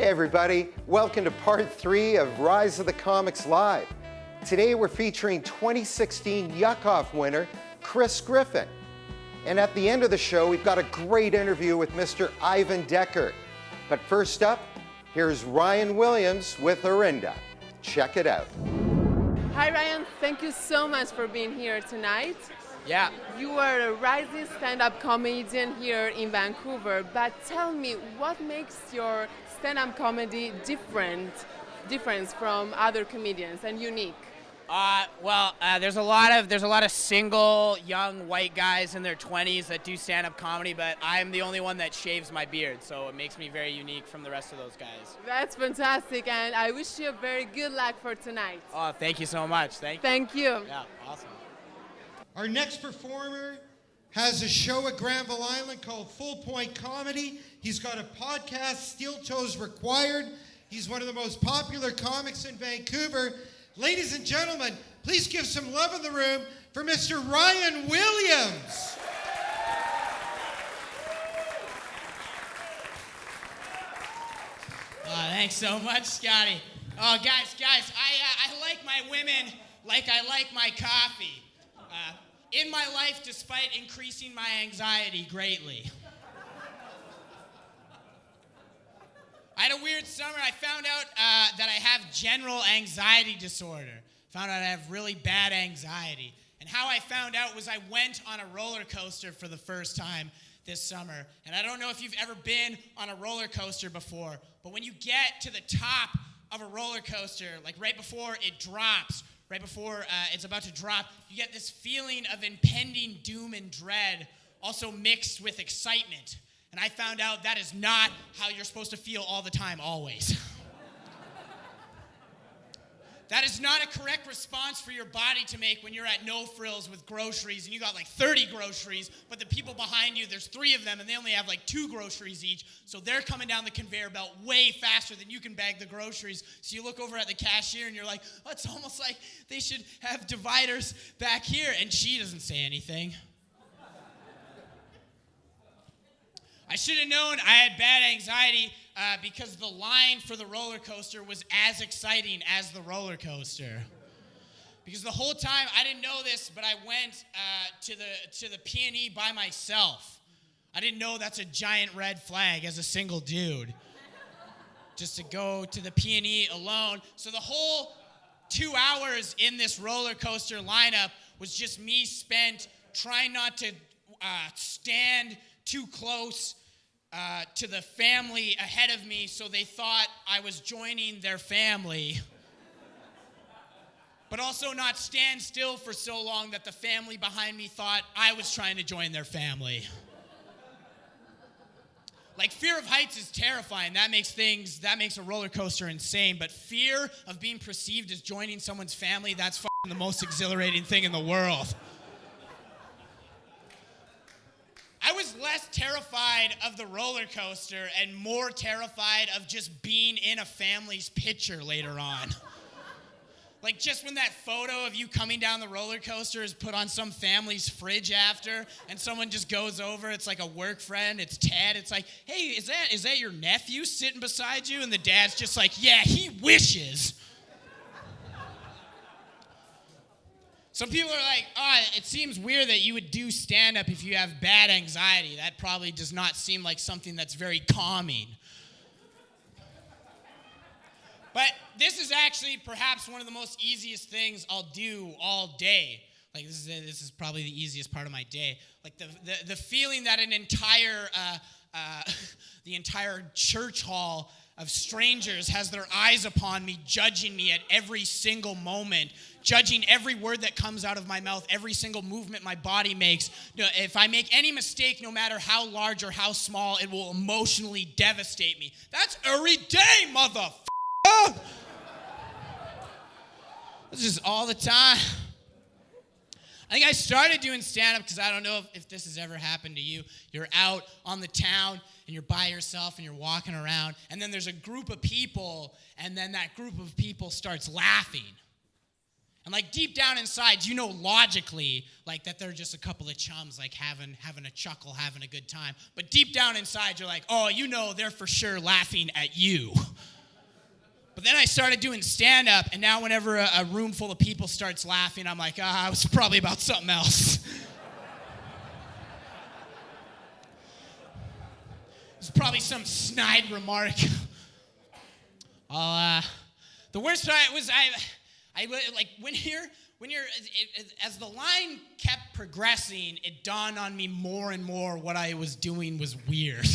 Hey everybody, welcome to part 3 of Rise of the Comics Live. Today we're featuring 2016 Yuck Off winner, Chris Griffin. And at the end of the show, we've got a great interview with Mr. Ivan Decker. But first up, here's Ryan Williams with Orinda. Check it out. Hi Ryan, thank you so much for being here tonight. Yeah. You are a rising stand-up comedian here in Vancouver, but tell me, what makes your stand-up comedy difference from other comedians and unique? There's a lot of single young white guys in their 20s that do stand-up comedy, but I'm the only one that shaves my beard, so it makes me very unique from the rest of those guys. That's fantastic, and I wish you very good luck for tonight. Oh, thank you so much. Thank you. Yeah, awesome. Our next performer has a show at Granville Island called Full Point Comedy. He's got a podcast, Steel Toes Required. He's one of the most popular comics in Vancouver. Ladies and gentlemen, please give some love in the room for Mr. Ryan Williams. Thanks so much, Scotty. Oh, guys, I like my women like I like my coffee. In my life, despite increasing my anxiety greatly. I had a weird summer. I found out that I have general anxiety disorder. Found out I have really bad anxiety. And how I found out was I went on a roller coaster for the first time this summer. And I don't know if you've ever been on a roller coaster before, but when you get to the top of a roller coaster, like right before it drops, right before it's about to drop, you get this feeling of impending doom and dread, also mixed with excitement. And I found out that is not how you're supposed to feel all the time, always. That is not a correct response for your body to make when you're at No Frills with groceries and you got like 30 groceries, but the people behind you, there's 3 of them and they only have like 2 groceries each, so they're coming down the conveyor belt way faster than you can bag the groceries. So you look over at the cashier and you're like, oh, it's almost like they should have dividers back here, and she doesn't say anything. I should have known I had bad anxiety because the line for the roller coaster was as exciting as the roller coaster. Because the whole time, I didn't know this, but I went to the P&E by myself. I didn't know that's a giant red flag as a single dude. Just to go to the P&E alone. So the whole 2 hours in this roller coaster lineup was just me spent trying not to stand too close to the family ahead of me, so they thought I was joining their family. But also not stand still for so long that the family behind me thought I was trying to join their family. Like, fear of heights is terrifying. That makes a roller coaster insane. But fear of being perceived as joining someone's family, that's fucking the most exhilarating thing in the world. I was less terrified of the roller coaster and more terrified of just being in a family's picture later on. Like, just when that photo of you coming down the roller coaster is put on some family's fridge after, and someone just goes over, it's like a work friend, it's Ted, it's like, hey, is that your nephew sitting beside you? And the dad's just like, yeah, he wishes. Some people are like, oh, it seems weird that you would do stand-up if you have bad anxiety. That probably does not seem like something that's very calming. But this is actually perhaps one of the most easiest things I'll do all day. Like, this is probably the easiest part of my day. Like, the feeling that an entire the entire church hall of strangers has their eyes upon me, judging me at every single moment, judging every word that comes out of my mouth, every single movement my body makes. If I make any mistake, no matter how large or how small, it will emotionally devastate me. That's every day, motherfucker! This is all the time. I think I started doing stand-up because I don't know if this has ever happened to you. You're out on the town, and you're by yourself, and you're walking around, and then there's a group of people, and then that group of people starts laughing. And like deep down inside, you know logically like that they're just a couple of chums like having a chuckle, having a good time. But deep down inside, you're like, oh, you know they're for sure laughing at you. But then I started doing stand-up, and now whenever a room full of people starts laughing, I'm like, it was probably about something else. It's probably some snide remark. The worst part was I like when you're as the line kept progressing, it dawned on me more and more what I was doing was weird.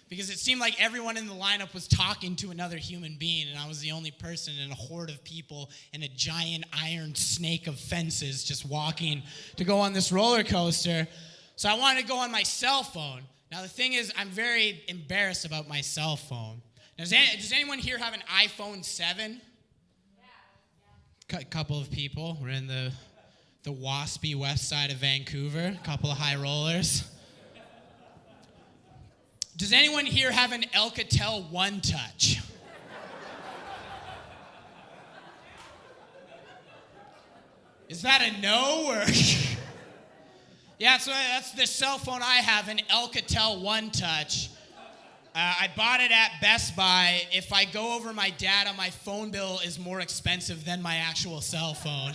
Because it seemed like everyone in the lineup was talking to another human being, and I was the only person in a horde of people in a giant iron snake of fences just walking to go on this roller coaster. So I wanted to go on my cell phone. Now the thing is, I'm very embarrassed about my cell phone. Now, does anyone here have an iPhone 7? A couple of people. We're in the waspy west side of Vancouver. A couple of high rollers. Does anyone here have an Alcatel One Touch? Is that a no or? Yeah, so that's the cell phone I have, an Alcatel One Touch. I bought it at Best Buy. If I go over my data, my phone bill is more expensive than my actual cell phone.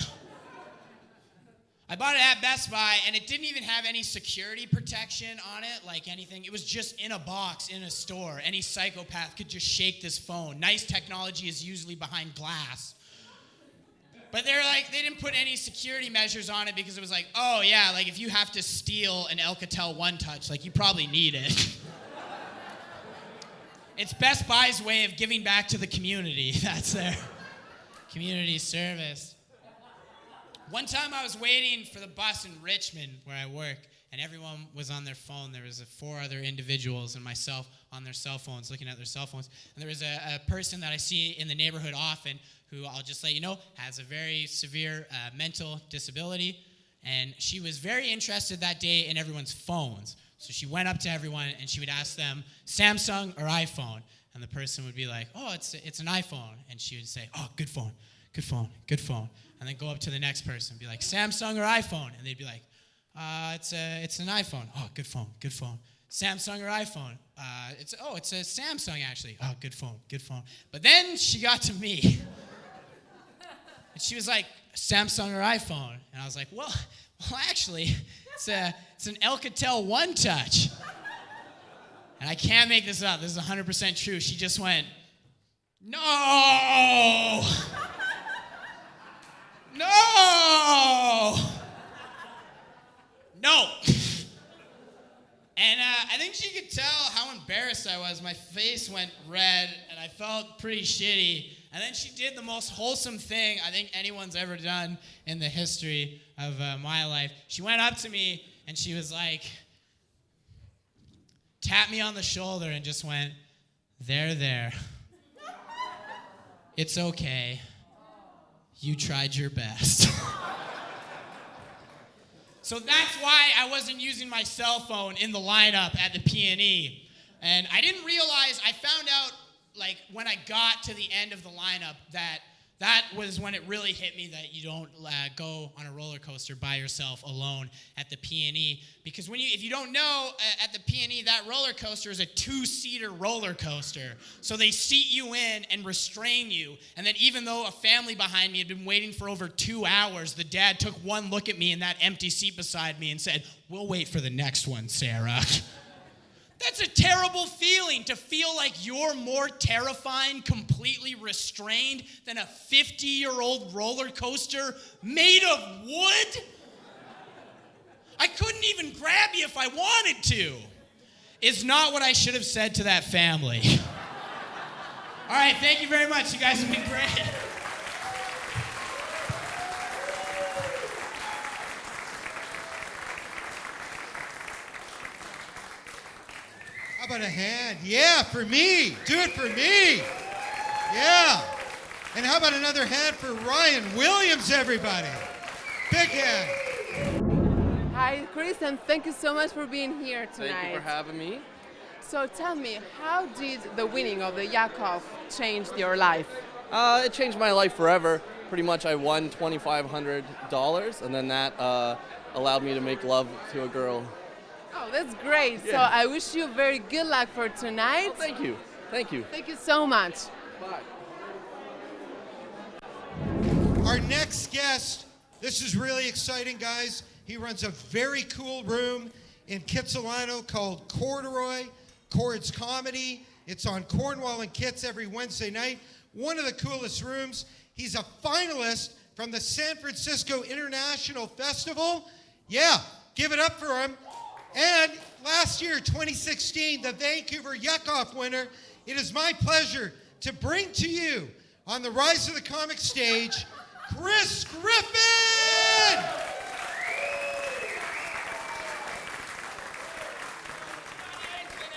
I bought it at Best Buy, and it didn't even have any security protection on it, like anything. It was just in a box in a store. Any psychopath could just shake this phone. Nice technology is usually behind glass. But they didn't put any security measures on it because it was like, oh yeah, like if you have to steal an Alcatel One Touch, like you probably need it. It's Best Buy's way of giving back to the community. That's their community service. One time I was waiting for the bus in Richmond where I work, and everyone was on their phone. There was 4 other individuals and myself on their cell phones, looking at their cell phones. And there was a person that I see in the neighborhood often who, I'll just let you know, has a very severe mental disability. And she was very interested that day in everyone's phones. So she went up to everyone and she would ask them, Samsung or iPhone? And the person would be like, oh, it's an iPhone. And she would say, oh, good phone, good phone, good phone. And then go up to the next person and be like, Samsung or iPhone? And they'd be like, it's an iPhone. Oh, good phone, good phone. Samsung or iPhone? It's a Samsung actually. Oh, good phone, good phone. But then she got to me. And she was like, Samsung or iPhone? And I was like, well, actually, it's an Alcatel One Touch. And I can't make this up. This is 100% true. She just went, no! No! No! And I think she could tell how embarrassed I was. My face went red, and I felt pretty shitty. And then she did the most wholesome thing I think anyone's ever done in the history of my life. She went up to me, and she was like, tapped me on the shoulder and just went, there. It's okay. You tried your best. So that's why I wasn't using my cell phone in the lineup at the P&E. And I didn't realize, I found out like when I got to the end of the lineup that was when it really hit me that you don't go on a roller coaster by yourself alone at the P&E. Because if you don't know, at the P&E, that roller coaster is a 2-seater roller coaster. So they seat you in and restrain you. And then even though a family behind me had been waiting for over 2 hours, the dad took one look at me in that empty seat beside me and said, we'll wait for the next one, Sarah. That's a terrible feeling, to feel like you're more terrifying, completely restrained than a 50-year-old roller coaster made of wood. I couldn't even grab you if I wanted to. Is not what I should have said to that family. All right, thank you very much. You guys have been great. How about a hand? Yeah, for me. Do it for me. Yeah. And how about another hand for Ryan Williams, everybody? Big hand. Hi, Chris, and thank you so much for being here tonight. Thank you for having me. So tell me, how did the winning of the Yakov change your life? It changed my life forever. pretty much I won $2,500, and then that allowed me to make love to a girl. Oh, that's great. So Yeah. I wish you very good luck for tonight. Oh, thank you. Thank you. Thank you so much. Bye. Our next guest, this is really exciting, guys. He runs a very cool room in Kitsilano called Corduroy, Chords Comedy. It's on Cornwall and Kits every Wednesday night. One of the coolest rooms. He's a finalist from the San Francisco International Festival. Yeah, give it up for him. And last year, 2016, the Vancouver Yuck-Off winner. It is my pleasure to bring to you on the Rise of the Comic stage, Chris Griffin!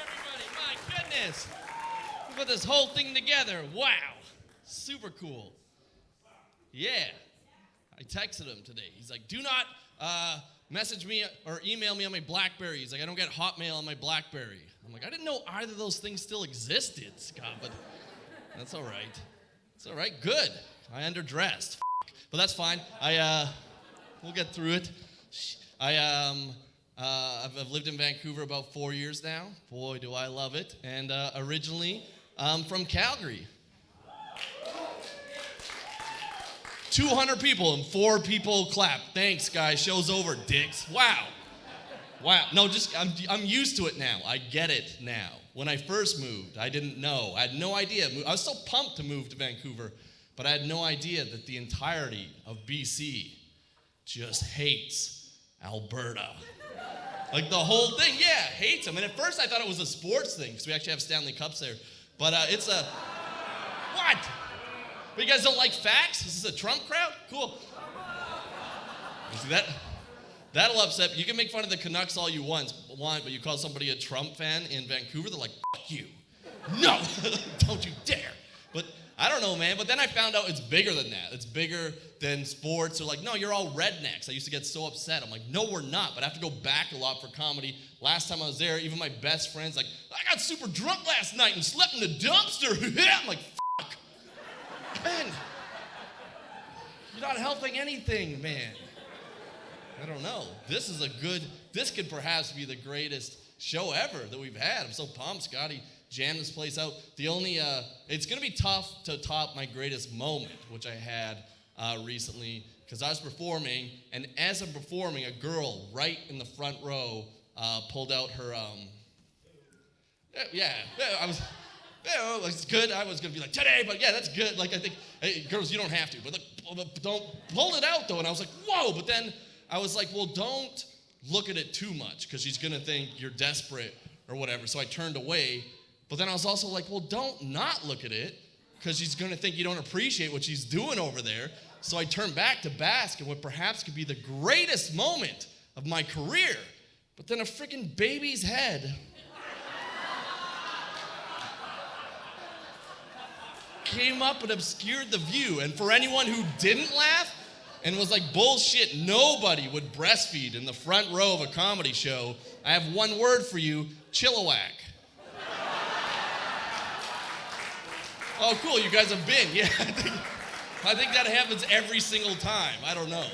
Everybody, my goodness. We put this whole thing together. Wow. Super cool. Yeah. I texted him today. He's like, do not message me or email me on my BlackBerry. He's like, I don't get Hotmail on my BlackBerry. I'm like, I didn't know either of those things still existed, Scott, but that's all right. It's all right. Good. I underdressed. But that's fine. We'll get through it. I've lived in Vancouver about 4 years now. Boy, do I love it. And originally, I'm from Calgary. 200 people and 4 people clap. Thanks, guys. Show's over, dicks. Wow. Wow. No, I'm used to it now. I get it now. When I first moved, I didn't know. I had no idea. I was so pumped to move to Vancouver, but I had no idea that the entirety of BC just hates Alberta. Like the whole thing, yeah, hates them. And at first I thought it was a sports thing, because we actually have Stanley Cups there. But it's a, what? But you guys don't like facts? This is a Trump crowd? Cool. You see that? That'll upset. You can make fun of the Canucks all you want, but you call somebody a Trump fan in Vancouver, they're like, fuck you. No, don't you dare. But I don't know, man. But then I found out it's bigger than that. It's bigger than sports. They're like, no, you're all rednecks. I used to get so upset. I'm like, no, we're not. But I have to go back a lot for comedy. Last time I was there, even my best friend's like, I got super drunk last night and slept in the dumpster. I'm like, fuck. Man, you're not helping anything, man. I don't know. This could perhaps be the greatest show ever that we've had. I'm so pumped, Scotty. Jam this place out. It's gonna be tough to top my greatest moment, which I had recently, because I was performing, and as I'm performing, a girl right in the front row pulled out her, it's good. I was gonna be like, today, but yeah, that's good. Like, I think, hey, girls, you don't have to, but don't pull it out though. And I was like, whoa, but then I was like, well, don't look at it too much, because she's gonna think you're desperate or whatever. So I turned away. But then I was also like, well, don't not look at it, because she's going to think you don't appreciate what she's doing over there. So I turned back to bask in what perhaps could be the greatest moment of my career. But then a freaking baby's head came up and obscured the view. And for anyone who didn't laugh and was like, bullshit, nobody would breastfeed in the front row of a comedy show, I have one word for you, Chilliwack. Oh, cool, you guys have been. Yeah, I think that happens every single time. I don't know,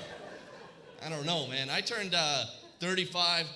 man. I turned 35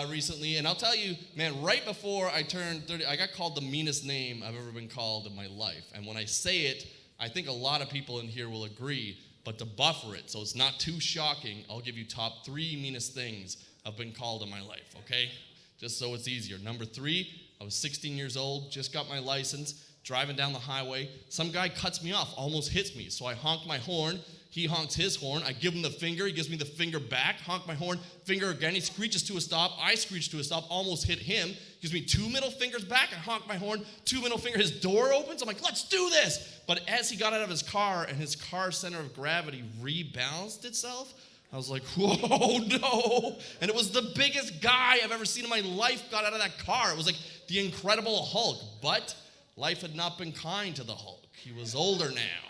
recently, and I'll tell you, man, right before I turned 30, I got called the meanest name I've ever been called in my life. And when I say it, I think a lot of people in here will agree, but to buffer it, so it's not too shocking, I'll give you top 3 meanest things I've been called in my life, okay? Just so it's easier. Number 3, I was 16 years old, just got my license, driving down the highway. Some guy cuts me off, almost hits me. So I honk my horn. He honks his horn. I give him the finger. He gives me the finger back. Honk my horn. Finger again. He screeches to a stop. I screech to a stop. Almost hit him. Gives me 2 middle fingers back. I honk my horn. 2 middle finger. His door opens. I'm like, let's do this. But as he got out of his car and his car's center of gravity rebalanced itself, I was like, whoa, no. And it was the biggest guy I've ever seen in my life got out of that car. It was like the Incredible Hulk. But life had not been kind to the Hulk. He was older now.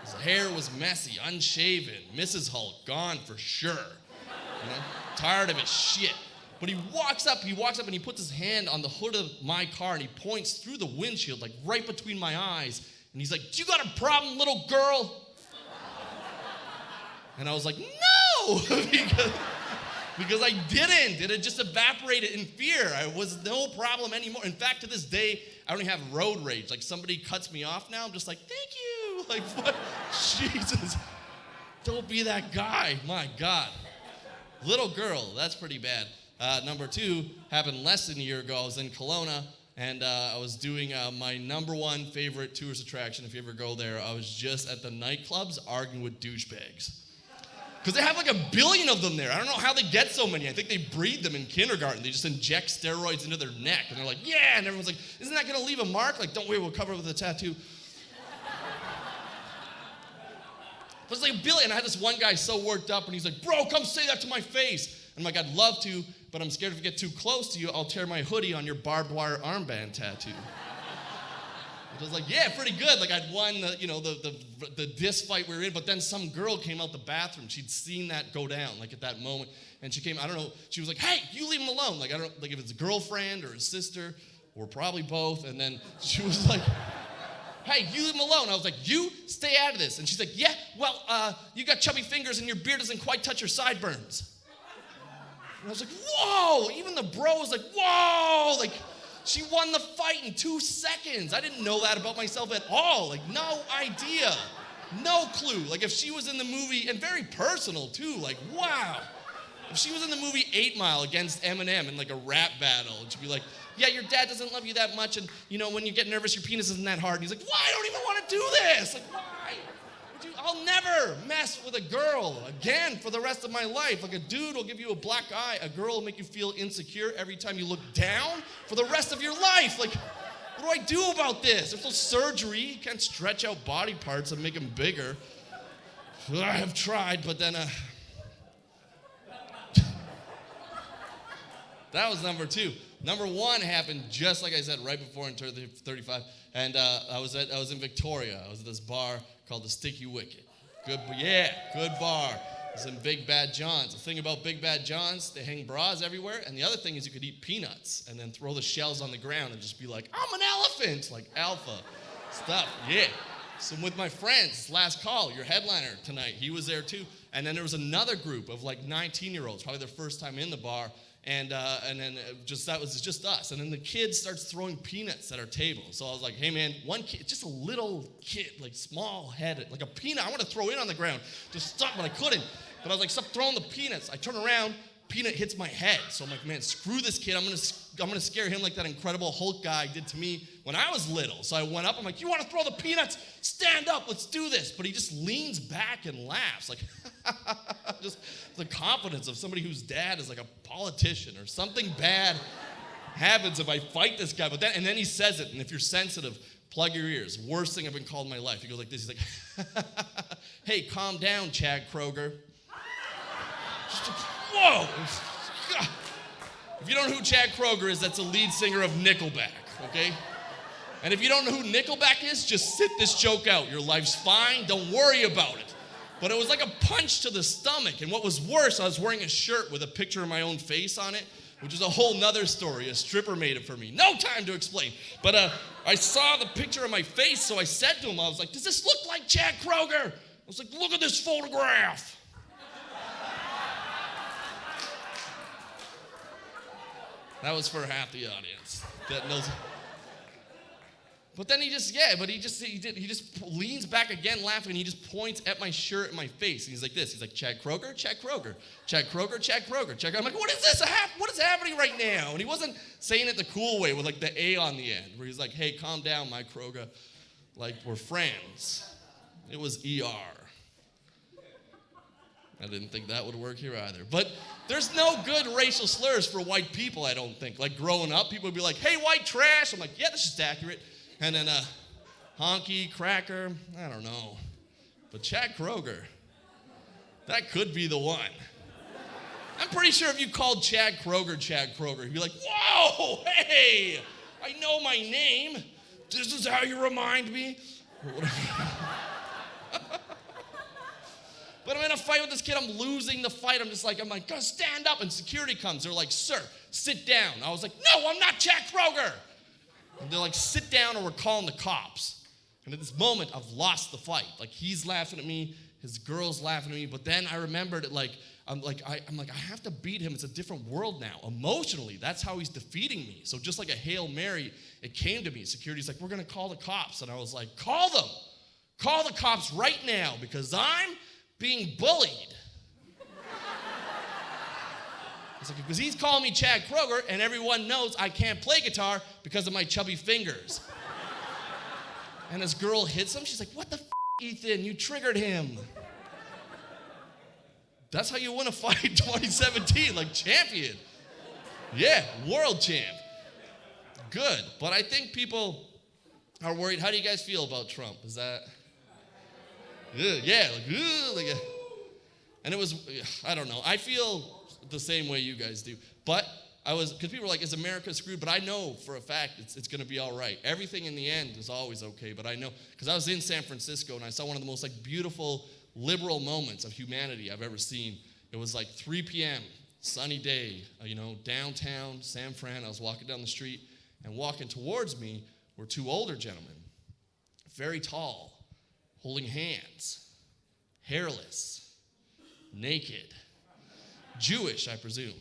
His hair was messy, unshaven. Mrs. Hulk, gone for sure. You know, tired of his shit. But he walks up and he puts his hand on the hood of my car and he points through the windshield, like right between my eyes. And he's like, do you got a problem, little girl? And I was like, no! because I didn't. And it just evaporated in fear. I was no problem anymore. In fact, to this day, I don't even have road rage. Like, somebody cuts me off now, I'm just like, thank you. Like, what? Jesus. Don't be that guy. My God. Little girl, that's pretty bad. Number 2 happened less than a year ago. I was in Kelowna, and I was doing my number 1 favorite tourist attraction. If you ever go there, I was just at the nightclubs arguing with douchebags. Because they have like 1 billion of them there. I don't know how they get so many. I think they breed them in kindergarten. They just inject steroids into their neck. And they're like, yeah. And everyone's like, isn't that going to leave a mark? Like, don't worry, we'll cover it with a tattoo. But it's like 1 billion. I had this one guy so worked up, and he's like, bro, come say that to my face. I'm like, I'd love to, but I'm scared if I get too close to you, I'll tear my hoodie on your barbed wire armband tattoo. I was like, yeah, pretty good. Like, I'd won the diss fight we were in, but then some girl came out the bathroom. She'd seen that go down, like, at that moment. And she came, I don't know, she was like, hey, you leave him alone. Like, I don't know, like, if it's a girlfriend or a sister, or probably both. And then she was like, hey, you leave him alone. I was like, you stay out of this. And she's like, yeah, well, you got chubby fingers and your beard doesn't quite touch your sideburns. And I was like, whoa. Even the bro was like, whoa. Like, she won the fight in 2 seconds. I didn't know that about myself at all. Like, no idea. No clue. Like, if she was in the movie, and very personal too, like, wow. If she was in the movie 8 Mile against Eminem in like a rap battle, and she'd be like, yeah, your dad doesn't love you that much, and you know, when you get nervous, your penis isn't that hard. And he's like, why? I don't even want to do this. Like, why? I'll never mess with a girl again for the rest of my life. Like, a dude will give you a black eye. A girl will make you feel insecure every time you look down for the rest of your life. Like, what do I do about this? There's no surgery. You can't stretch out body parts and make them bigger. I have tried, but then that was number 2. Number 1 happened just like I said, right before I turned 35. And I was in Victoria. I was at this bar called the Sticky Wicket. Good bar. It's in Big Bad John's. The thing about Big Bad John's, they hang bras everywhere. And the other thing is you could eat peanuts and then throw the shells on the ground and just be like, I'm an elephant. Like, alpha stuff. Yeah. So with my friends, Last Call, your headliner tonight, he was there too. And then there was another group of like 19-year-olds, probably their first time in the bar. And then that was just us. And then the kid starts throwing peanuts at our table. So I was like, hey man, one kid, just a little kid, like small headed, like a peanut, I want to throw it on the ground. Just stop, but I couldn't. But I was like, stop throwing the peanuts. I turn around, peanut hits my head. So I'm like, man, screw this kid. I'm gonna scare him like that Incredible Hulk guy did to me when I was little. So I went up, I'm like, you want to throw the peanuts? Stand up, let's do this. But he just leans back and laughs, like, just the confidence of somebody whose dad is like a politician or something bad happens if I fight this guy. But then he says it, and if you're sensitive, plug your ears. Worst thing I've been called in my life. He goes like this, he's like, hey, calm down, Chad Kroger. Whoa! If you don't know who Chad Kroger is, that's the lead singer of Nickelback, okay? And if you don't know who Nickelback is, just sit this joke out. Your life's fine, don't worry about it. But it was like a punch to the stomach. And what was worse, I was wearing a shirt with a picture of my own face on it, which is a whole nother story. A stripper made it for me. No time to explain. But I saw the picture of my face, so I said to him, I was like, does this look like Chad Kroger? I was like, look at this photograph. That was for half the audience that knows. But then he just leans back again laughing, and he just points at my shirt and my face. And he's like this. He's like, Chad Kroger, Chad Kroger, Chad Kroger, Chad Kroger, Chad Kroger. I'm like, what is this? What is happening right now? And he wasn't saying it the cool way with like the A on the end, where he's like, hey, calm down, my Kroger. Like, we're friends. It was ER. I didn't think that would work here either. But there's no good racial slurs for white people, I don't think. Like, growing up, people would be like, hey, white trash. I'm like, yeah, that's just accurate. And then honky, cracker, I don't know. But Chad Kroger, that could be the one. I'm pretty sure if you called Chad Kroger, he'd be like, whoa, hey, I know my name. This is how you remind me. But I'm in a fight with this kid, I'm losing the fight. I'm like, go stand up. And security comes. They're like, sir, sit down. I was like, no, I'm not Chad Kroger. And they're like, sit down or we're calling the cops. And at this moment, I've lost the fight. Like, he's laughing at me, his girls laughing at me. But then I remembered it, like, I'm like, I have to beat him. It's a different world now. Emotionally, that's how he's defeating me. So just like a Hail Mary, it came to me. Security's like, we're going to call the cops. And I was like, call them. Call the cops right now because I'm being bullied. It's like, because he's calling me Chad Kroger, and everyone knows I can't play guitar because of my chubby fingers. And this girl hits him. She's like, what the f***, Ethan? You triggered him. That's how you win a fight in 2017, like champion. Yeah, world champ. Good. But I think people are worried. How do you guys feel about Trump? Is that... yeah, and it was, I don't know. I feel the same way you guys do. But because people were like, is America screwed? But I know for a fact it's going to be all right. Everything in the end is always okay. But I know, because I was in San Francisco and I saw one of the most beautiful liberal moments of humanity I've ever seen. It was 3 p.m., sunny day, downtown San Fran. I was walking down the street, and walking towards me were 2 older gentlemen, very tall, holding hands, hairless, naked, Jewish, I presume.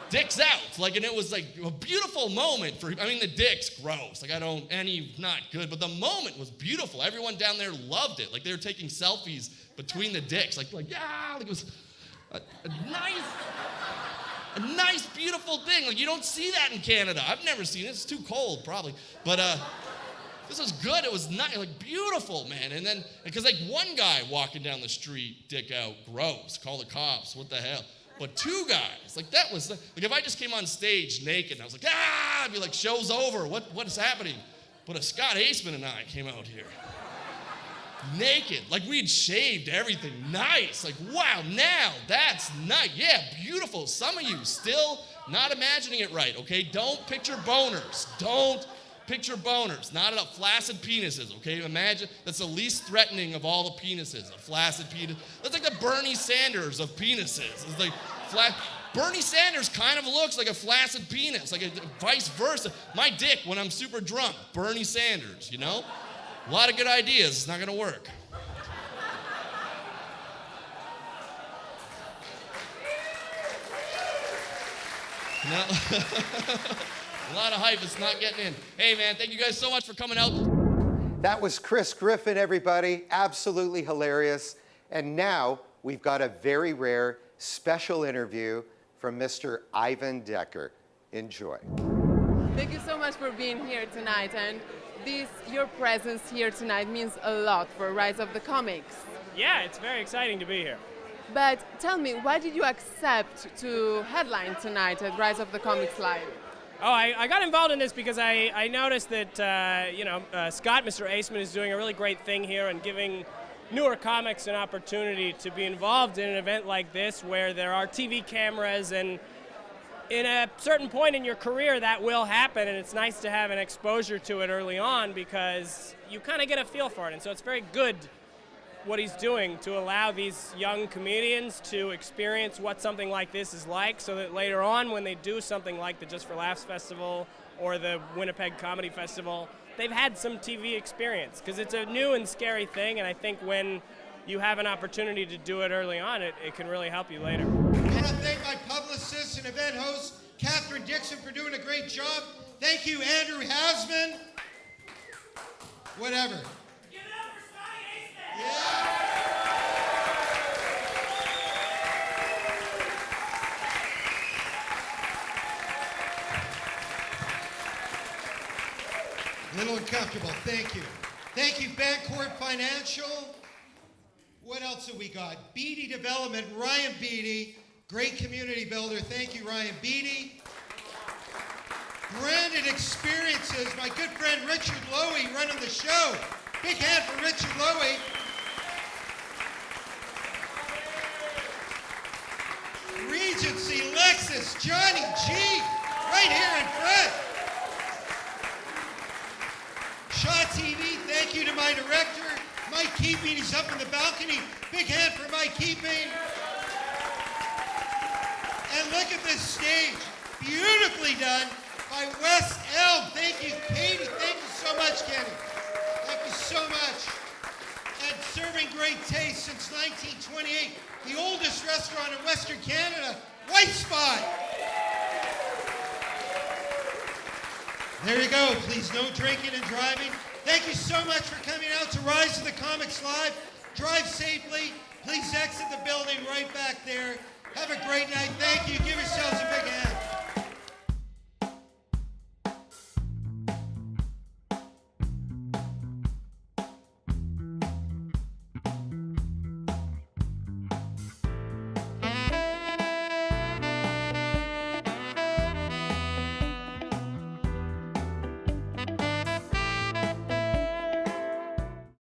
Dicks out, and it was a beautiful moment the dick's gross, not good, but the moment was beautiful. Everyone down there loved it, they were taking selfies between the dicks, it was a nice, beautiful thing. You don't see that in Canada. I've never seen it. It's too cold, probably, but this was good. It was nice, beautiful, man. And then, because one guy walking down the street, dick out, gross, call the cops, what the hell? But 2 guys, that was, if I just came on stage naked and I was I'd be show's over, what is happening? But Scott Aceman and I came out here, naked, we'd shaved everything, nice, wow, now that's nice, yeah, beautiful. Some of you still not imagining it right, okay? Don't picture boners, not enough flaccid penises, okay? Imagine, that's the least threatening of all the penises, a flaccid penis. That's the Bernie Sanders of penises. It's Bernie Sanders kind of looks like a flaccid penis, vice versa. My dick when I'm super drunk, Bernie Sanders, A lot of good ideas, it's not gonna work. No. A lot of hype, it's not getting in. Hey man, thank you guys so much for coming out. That was Chris Griffin, everybody. Absolutely hilarious. And now we've got a very rare special interview from Mr. Ivan Decker. Enjoy. Thank you so much for being here tonight, and your presence here tonight means a lot for Rise of the Comics. Yeah, it's very exciting to be here. But tell me, why did you accept to headline tonight at Rise of the Comics Live? Oh, I got involved in this because I noticed that, Scott, Mr. Aceman, is doing a really great thing here and giving newer comics an opportunity to be involved in an event like this where there are TV cameras, and in a certain point in your career that will happen, and it's nice to have an exposure to it early on because you kind of get a feel for it. And so it's very good what he's doing to allow these young comedians to experience what something like this is like, so that later on when they do something like the Just for Laughs Festival or the Winnipeg Comedy Festival, they've had some TV experience, because it's a new and scary thing, and I think when you have an opportunity to do it early on, it can really help you later. I want to thank my publicist and event host, Catherine Dixon, for doing a great job. Thank you, Andrew Hasman. Whatever. Give it up for Scott Aceman! Yeah! A little uncomfortable, thank you. Thank you, Bancorp Financial. What else have we got? Beatty Development, Ryan Beatty, great community builder. Thank you, Ryan Beatty. Branded Experiences, my good friend Richard Lowy running the show. Big hand for Richard Lowy. Regency, Lexus, Johnny G, right here in front. Shaw TV, thank you to my director, Mike Keeping. He's up in the balcony. Big hand for Mike Keeping. And look at this stage. Beautifully done by Wes Elm. Thank you, Katie. Thank you so much, Kenny. Thank you so much. And serving great taste since 1928. The oldest restaurant in Western Canada, White Spot. There you go. Please, no drinking and driving. Thank you so much for coming out to Rise of the Comics Live. Drive safely. Please exit the building right back there. Have a great night. Thank you. Give yourselves a big hand.